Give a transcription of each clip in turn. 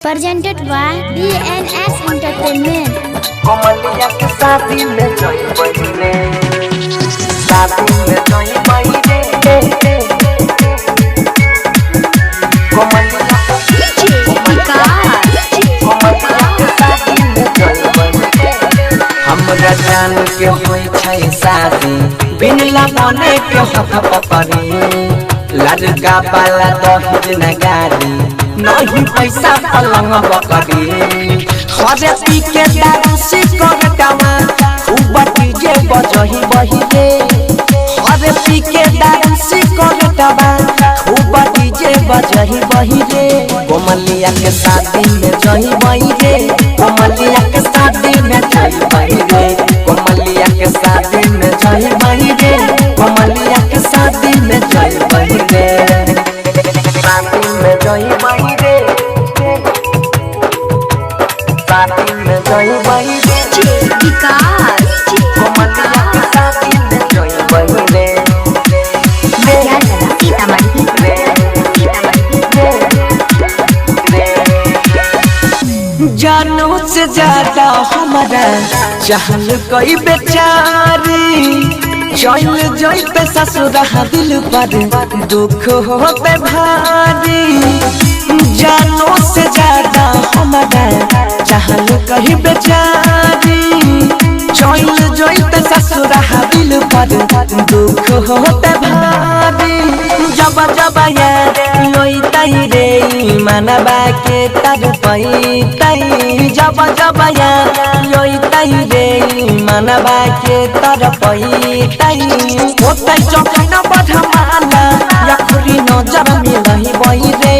presented by DNS Entertainment। कमलिया के शादी में जोई बहिने, शादी में जोई बहिने, कमलिया के शादी में जोई बहिने। हमरा जान के होई छै शादी, बिनला बने के हथ पकड़ी, लड़का वाला दहेज न गाड़ी, नहीं पैसा पलंग बकरी। हरे पी के दारू से करटावा खूब डीजे बजही बही रे। हरे पी के दारू से करटावा खूब डीजे बजही बही रे। कोमलिया के शादी में जही बही रे, कोमलिया के शादी में जही बही रे, कोमलिया के शादी में जही बही रे, कोमलिया के शादी में जही बही रे, शादी में जही बही रे, शादी में जोई बही रे, कोमलिया के शादी में जोई बही रे, जानू से ज्यादा हमारा चाहल कोई बेचारी, चल जोई पे ससुरा दिल पर दुख होते भारी। जानू से ज्यादा हमारा चाहल कहीं बेचारी, चल जोई पे ससुरा दिल पर दुख होते भारी। जब जब याद लोई तई रे मनबा के तर पई तई, जब जब याद लोई तई रे मनबा के तर पई तई। होतै चखना बढ़माला यखरी नजर मिलही बई रे,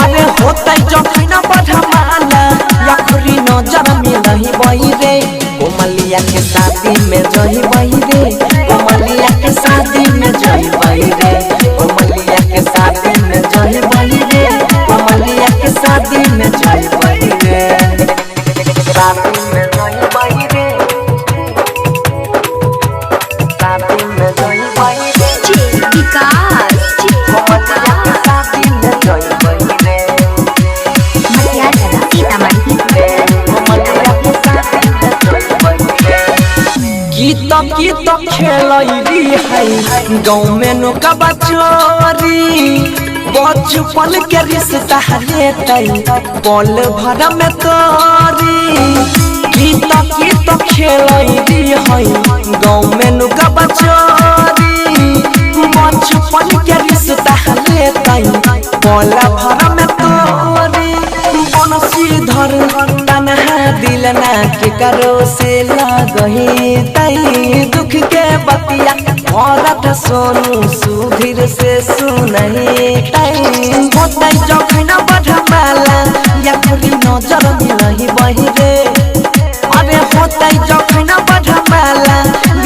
अरे होतै चखना बढ़माला यखरी नजर मिलही बई रे। कोमलिया के शादी में जही बई रे, कोमलिया के शादी में जही बई रे, कोमलिया के शादी में जही बई रे, कोमलिया के शादी में जही बई रे, शादी में जही बई रे, शादी में जही बई रे, कोमलिया के शादी में जही बई रे, कोमलिया के शादी में जही बई रे। गीत खेलैली है गाँव में नुका बचोरी, बचपन के रिश्ता लेतै पल भर में तोरी। गीत खेलैली है गाँव में नुका बचोरी, बचपन के रिश्ता लेतै पल भर में तोरी। बनसीधर तनहा दिल ना के करो से लगही तई, दुख के बतिया औरत सोनू सुधीर से सुनही तई। होतै जखना बढ़माला यखरी नजर मिलही बही रे, अरे होतै जखना बढ़माला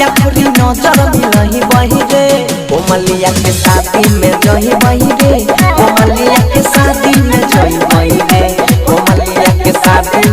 यखरी नजर मिलही बही रे। कोमलिया के शादी में जही बही रे, कोमलिया के शादी में जही बही रे, कोमलिया के शादी